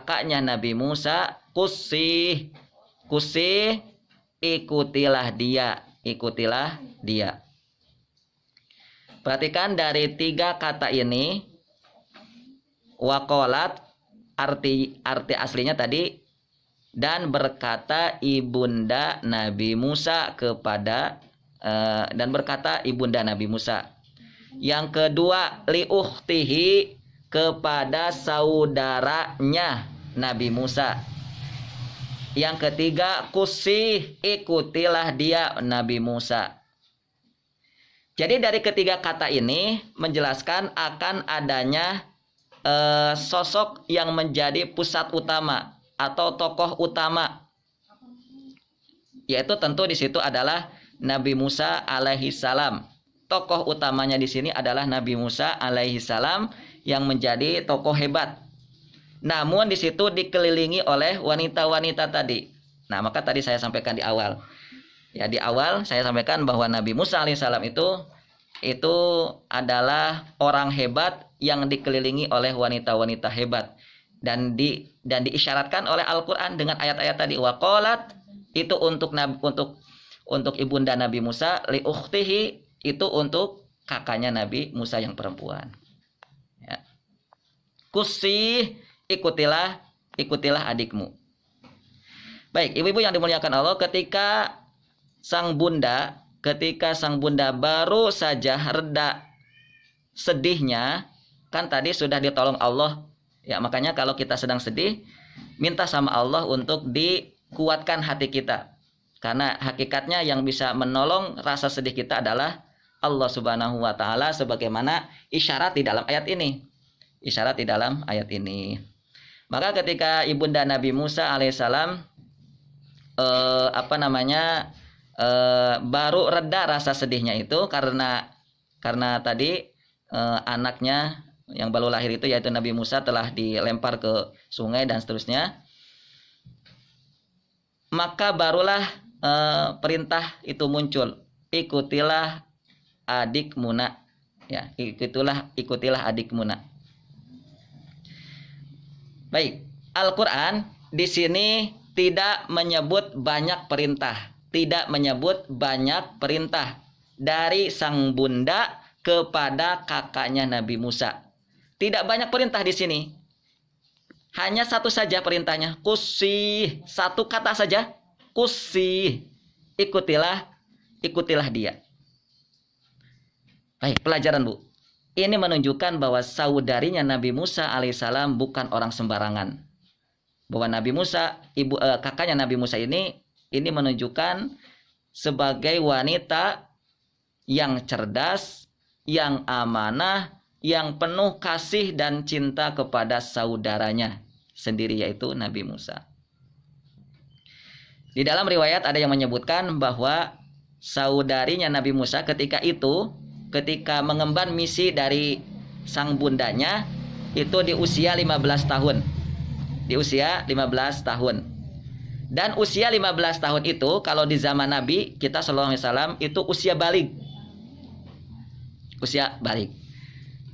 kakaknya Nabi Musa, kusih, ikutilah dia. Perhatikan dari 3 kata ini, waqalat arti aslinya tadi, dan berkata ibunda Nabi Musa kepada Yang kedua, liukhtihi, kepada saudaranya Nabi Musa. Yang ketiga, kusih, ikutilah dia Nabi Musa. Jadi dari ketiga kata ini menjelaskan akan adanya sosok yang menjadi pusat utama atau tokoh utama, yaitu tentu di situ adalah Nabi Musa alaihi salam. Tokoh utamanya di sini adalah Nabi Musa alaihi salam yang menjadi tokoh hebat. Namun di situ dikelilingi oleh wanita-wanita tadi. Nah, maka tadi saya sampaikan di awal. Ya, di awal saya sampaikan bahwa Nabi Musa alaihissalam itu adalah orang hebat yang dikelilingi oleh wanita-wanita hebat, dan diisyaratkan oleh Al-Qur'an dengan ayat-ayat tadi. Waqalat itu untuk ibunda Nabi Musa, li ukhtihi itu untuk kakaknya Nabi Musa yang perempuan. Ya. Kusih, ikutilah adikmu. Baik, ibu-ibu yang dimuliakan Allah, ketika sang bunda baru saja reda sedihnya, kan tadi sudah ditolong Allah. Ya, makanya kalau kita sedang sedih, minta sama Allah untuk dikuatkan hati kita. Karena hakikatnya yang bisa menolong rasa sedih kita adalah Allah Subhanahu wa taala, sebagaimana isyarat di dalam ayat ini. Maka ketika ibunda Nabi Musa alaihissalam baru reda rasa sedihnya itu karena tadi anaknya yang baru lahir itu, yaitu Nabi Musa, telah dilempar ke sungai dan seterusnya, maka barulah perintah itu muncul, ikutilah adikmuna. Ya, ikutilah adikmuna. Baik, Al-Qur'an di sini tidak menyebut banyak perintah, dari sang bunda kepada kakaknya Nabi Musa. Tidak banyak perintah di sini. Hanya satu saja perintahnya, kusih, satu kata saja, kusih, ikutilah dia. Baik, pelajaran Bu. Ini menunjukkan bahwa saudarinya Nabi Musa alaihissalam bukan orang sembarangan. Bahwa Nabi Musa, kakaknya Nabi Musa ini menunjukkan sebagai wanita yang cerdas, yang amanah, yang penuh kasih dan cinta kepada saudaranya sendiri, yaitu Nabi Musa. Di dalam riwayat ada yang menyebutkan bahwa saudarinya Nabi Musa ketika mengemban misi dari sang bundanya itu di usia 15 tahun. Dan usia 15 tahun itu kalau di zaman Nabi kita sallallahu alaihi wasallam itu usia balik.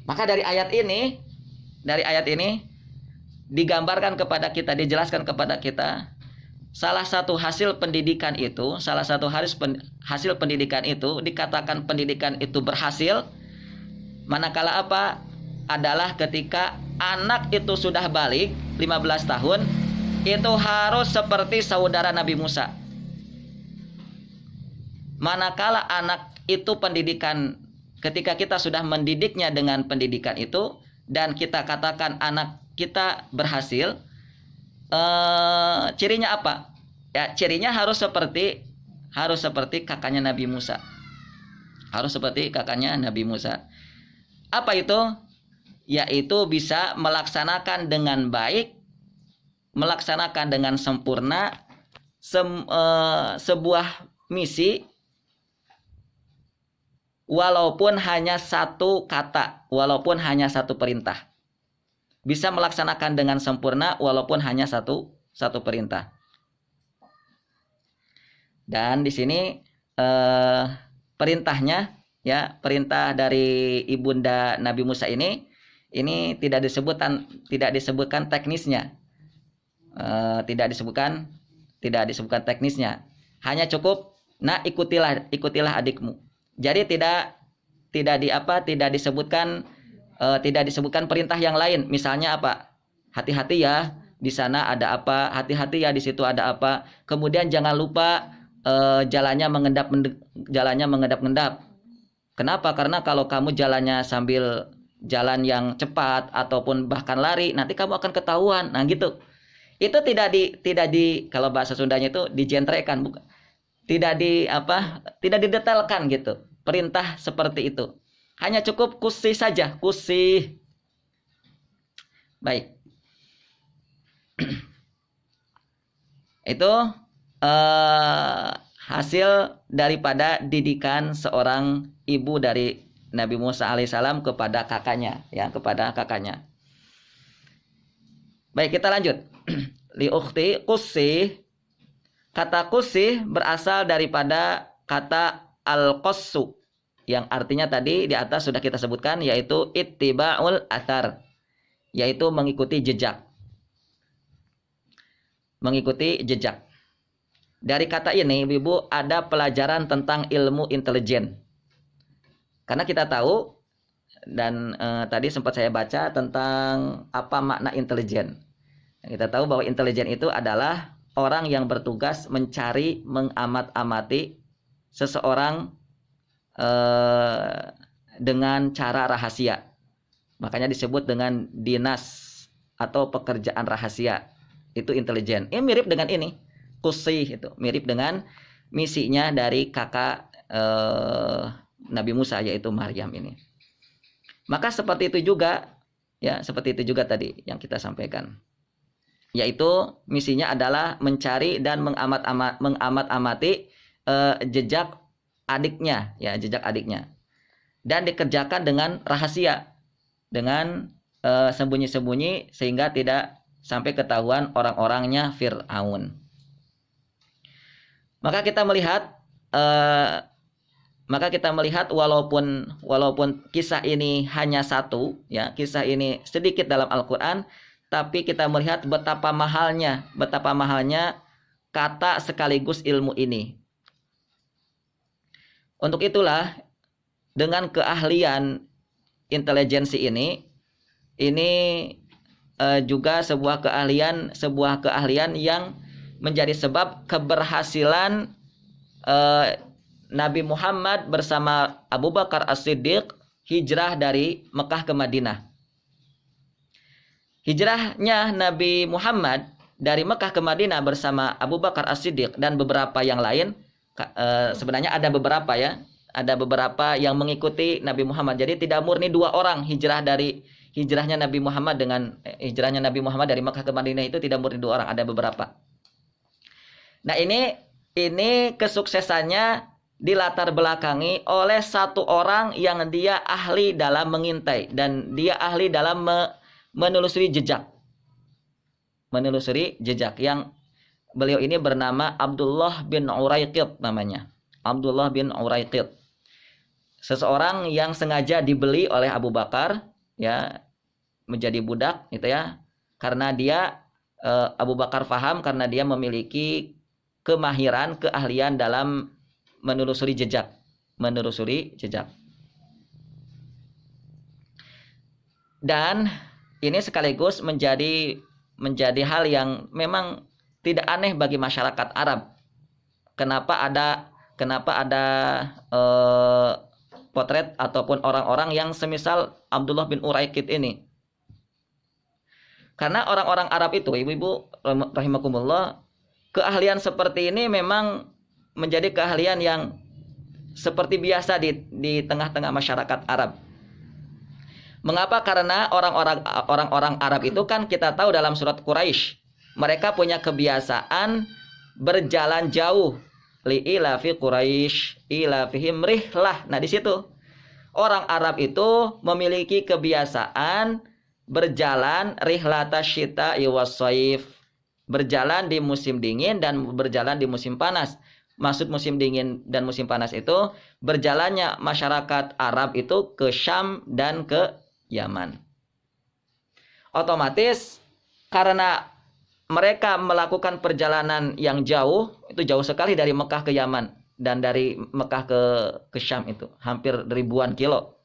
Maka dari ayat ini digambarkan kepada kita, dijelaskan kepada kita, salah satu hasil pendidikan itu dikatakan pendidikan itu berhasil manakala adalah ketika anak itu sudah balik 15 tahun, itu harus seperti saudara Nabi Musa. Manakala anak itu pendidikan, ketika kita sudah mendidiknya dengan pendidikan itu dan kita katakan anak kita berhasil, cirinya apa? Ya, cirinya harus seperti kakaknya Nabi Musa. Apa itu? Yaitu bisa melaksanakan dengan baik, melaksanakan dengan sempurna sebuah misi, walaupun hanya satu kata, walaupun hanya satu perintah. Bisa melaksanakan dengan sempurna walaupun hanya satu perintah. Dan di sini perintahnya, ya, perintah dari ibunda Nabi Musa ini tidak disebutkan teknisnya. Tidak disebutkan teknisnya. Hanya cukup ikutilah adikmu. Jadi tidak disebutkan perintah yang lain. Misalnya apa? Hati-hati ya, di sana ada apa? Hati-hati ya, di situ ada apa? Kemudian jangan lupa jalannya mengendap-endap. Kenapa? Karena kalau kamu jalannya sambil jalan yang cepat ataupun bahkan lari, nanti kamu akan ketahuan. Nah, gitu. Itu tidak di kalau bahasa Sundanya itu dijentrekan, bukan. Tidak didetailkan gitu. Perintah seperti itu. Hanya cukup kusih saja, kusih. Baik. Itu hasil daripada didikan seorang ibu dari Nabi Musa alaihissalam kepada kakaknya, ya, kepada kakaknya. Baik, kita lanjut. Li ukhti kusih. Kata kusih berasal daripada kata al-qassu, yang artinya tadi di atas sudah kita sebutkan, yaitu ittiba'ul athar, yaitu mengikuti jejak. Mengikuti jejak. Dari kata ini, Ibu, ada pelajaran tentang ilmu intelijen. Karena kita tahu, dan tadi sempat saya baca tentang apa makna intelijen. Kita tahu bahwa intelijen itu adalah orang yang bertugas mencari, mengamat-amati seseorang dengan cara rahasia. Makanya disebut dengan dinas atau pekerjaan rahasia. Itu intelijen. Ini mirip dengan ini. Qusih itu mirip dengan misinya dari kakak Nabi Musa, yaitu Maryam ini. Maka seperti itu juga, ya, seperti itu juga tadi yang kita sampaikan. Yaitu misinya adalah mencari dan mengamat-amati jejak adiknya, ya, jejak adiknya. Dan dikerjakan dengan rahasia, dengan sembunyi-sembunyi sehingga tidak sampai ketahuan orang-orangnya Fir'aun. Maka kita melihat walaupun kisah ini hanya satu, ya, kisah ini sedikit dalam Al-Qur'an, tapi kita melihat betapa mahalnya kata sekaligus ilmu ini. Untuk itulah dengan keahlian intelijensi ini juga sebuah keahlian yang menjadi sebab keberhasilan Nabi Muhammad bersama Abu Bakar As-Siddiq hijrah dari Mekah ke Madinah. Hijrahnya Nabi Muhammad dari Mekah ke Madinah bersama Abu Bakar As-Siddiq dan beberapa yang lain, sebenarnya ada beberapa, ya, ada beberapa yang mengikuti Nabi Muhammad. Jadi tidak murni 2 orang hijrahnya Nabi Muhammad dari Mekah ke Madinah itu tidak murni 2 orang, ada beberapa. Nah, ini kesuksesannya dilatar belakangi oleh 1 orang yang dia ahli dalam mengintai dan dia ahli dalam menelusuri jejak. Yang beliau ini bernama Abdullah bin Uraiqid namanya. Abdullah bin Uraiqid. Seseorang yang sengaja dibeli oleh Abu Bakar, ya, menjadi budak gitu, ya. Karena dia Abu Bakar paham karena dia memiliki keahlian dalam menelusuri jejak. Dan ini sekaligus menjadi hal yang memang tidak aneh bagi masyarakat Arab. Kenapa ada potret ataupun orang-orang yang semisal Abdullah bin Uraiqid ini? Karena orang-orang Arab itu, ibu-ibu rahimakumullah, keahlian seperti ini memang menjadi keahlian yang seperti biasa di tengah-tengah masyarakat Arab. Mengapa? Karena orang-orang Arab itu kan kita tahu dalam surat Quraisy, mereka punya kebiasaan berjalan jauh. Li'ilafi Quraisy ilafihim rihlah. Nah, di situ orang Arab itu memiliki kebiasaan berjalan rihlata syita'i wassaif, berjalan di musim dingin dan berjalan di musim panas. Maksud musim dingin dan musim panas itu berjalannya masyarakat Arab itu ke Syam dan ke Yaman. Otomatis karena mereka melakukan perjalanan yang jauh, itu jauh sekali dari Mekah ke Yaman dan dari Mekah ke Syam itu hampir ribuan kilo.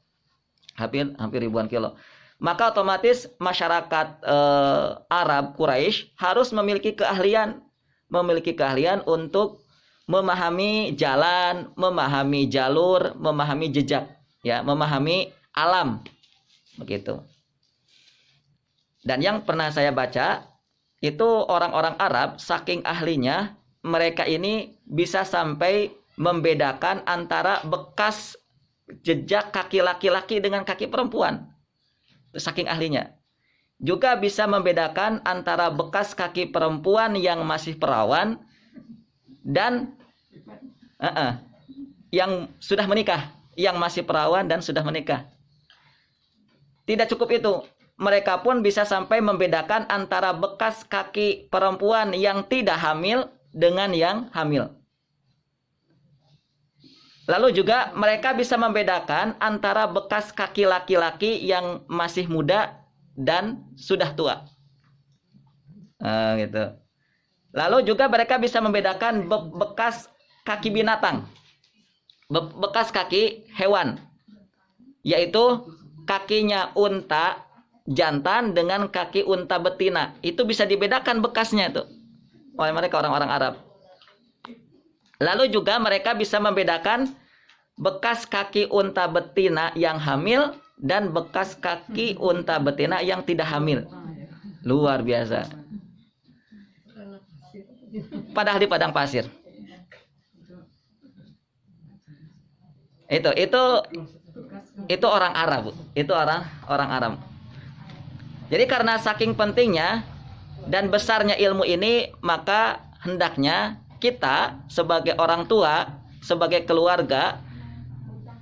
Hampir ribuan kilo. Maka otomatis masyarakat Arab Quraisy harus memiliki keahlian untuk memahami jalan, memahami jalur, memahami jejak, ya, memahami alam, begitu. Dan yang pernah saya baca itu orang-orang Arab saking ahlinya mereka ini bisa sampai membedakan antara bekas jejak kaki laki-laki dengan kaki perempuan. Saking ahlinya. Juga bisa membedakan antara bekas kaki perempuan yang masih perawan dan yang sudah menikah, yang masih perawan dan sudah menikah. Tidak cukup itu. Mereka pun bisa sampai membedakan antara bekas kaki perempuan yang tidak hamil dengan yang hamil. Lalu juga mereka bisa membedakan antara bekas kaki laki-laki yang masih muda dan sudah tua. Gitu. Lalu juga mereka bisa membedakan bekas kaki binatang, bekas kaki hewan, yaitu kakinya unta jantan dengan kaki unta betina. Itu bisa dibedakan bekasnya itu oleh mereka orang-orang Arab. Lalu juga mereka bisa membedakan bekas kaki unta betina yang hamil dan bekas kaki unta betina yang tidak hamil. Luar biasa. Padahal di padang pasir. Itu orang Arab, Bu. Itu orang Arab. Jadi karena saking pentingnya dan besarnya ilmu ini, maka hendaknya kita sebagai orang tua, sebagai keluarga,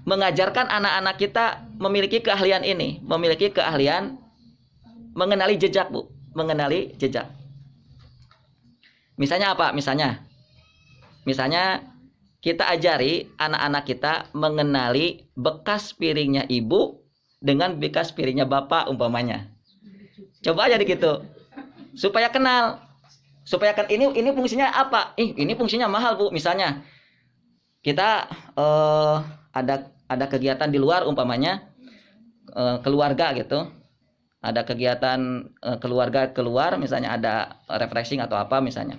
mengajarkan anak-anak kita memiliki keahlian ini, memiliki keahlian mengenali jejak, Bu, mengenali jejak. Misalnya apa? Misalnya kita ajari anak-anak kita mengenali bekas piringnya ibu dengan bekas piringnya bapak umpamanya. Coba aja gitu, supaya kenal, ini fungsinya apa? Ini fungsinya mahal, Bu. Misalnya kita ada kegiatan di luar umpamanya, keluarga gitu, ada kegiatan keluarga keluar, misalnya ada refreshing atau apa misalnya.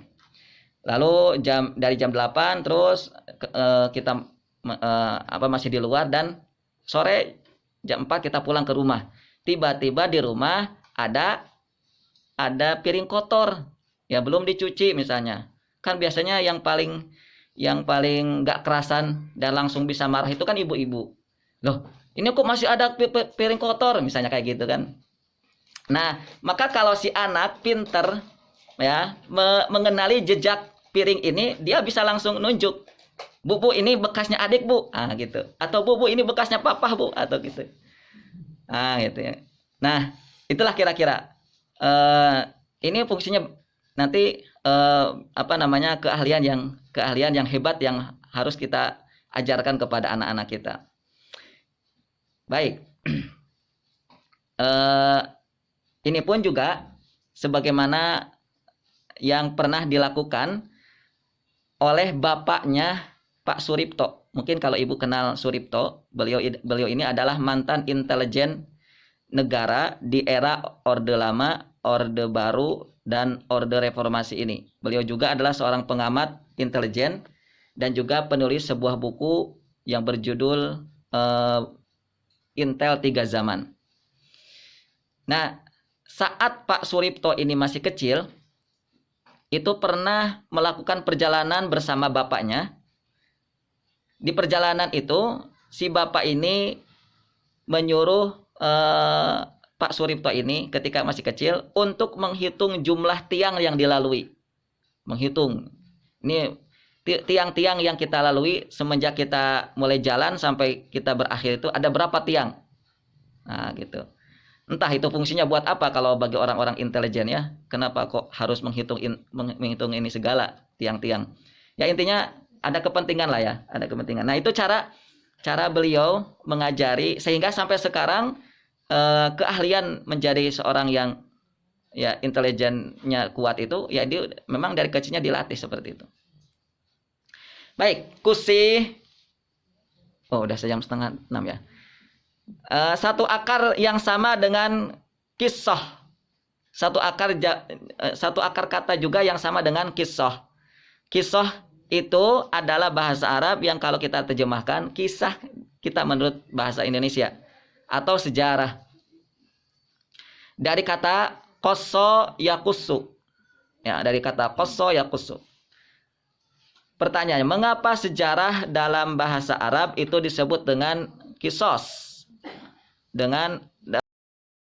Lalu dari jam 8 terus kita masih di luar, dan sore jam 4 kita pulang ke rumah. Tiba-tiba di rumah ada piring kotor, ya belum dicuci misalnya. Kan biasanya yang paling nggak kerasan dan langsung bisa marah itu kan ibu-ibu. Loh, ini kok masih ada piring kotor misalnya, kayak gitu kan. Nah, maka kalau si anak pinter ya mengenali jejak piring ini, dia bisa langsung nunjuk, Bu, ini bekasnya adik, Bu. Gitu. Atau Bu, ini bekasnya papa, Bu, atau gitu. Gitu ya. Nah, itulah kira-kira ini fungsinya nanti keahlian yang hebat yang harus kita ajarkan kepada anak-anak kita. Baik. Ini pun juga sebagaimana yang pernah dilakukan oleh bapaknya Pak Suripto. Mungkin kalau Ibu kenal Suripto, beliau ini adalah mantan intelijen negara di era Orde Lama, Orde Baru, dan Orde Reformasi ini. Beliau juga adalah seorang pengamat intelijen dan juga penulis sebuah buku yang berjudul Intel 3 Zaman. Nah, saat Pak Suripto ini masih kecil, itu pernah melakukan perjalanan bersama bapaknya. Di perjalanan itu, si bapak ini menyuruh Pak Suripto ini ketika masih kecil untuk menghitung jumlah tiang yang dilalui. Menghitung. Ini tiang-tiang yang kita lalui semenjak kita mulai jalan sampai kita berakhir itu ada berapa tiang. Nah, gitu. Entah itu fungsinya buat apa kalau bagi orang-orang intelijen ya. Kenapa kok harus menghitung ini segala tiang-tiang. Ya intinya ada kepentingan lah ya, ada kepentingan. Nah, itu cara beliau mengajari sehingga sampai sekarang keahlian menjadi seorang yang ya intelijennya kuat itu, ya dia memang dari kecilnya dilatih seperti itu. Baik, kusi. Oh, udah 5:30 ya. Satu akar yang sama dengan kisah. Satu akar kata juga yang sama dengan kisah. Kisah itu adalah bahasa Arab yang kalau kita terjemahkan kisah kita menurut bahasa Indonesia atau sejarah. Dari kata qosso yaqusu. Ya, dari kata qosso yaqusu. Pertanyaannya, mengapa sejarah dalam bahasa Arab itu disebut dengan kisos? Dengan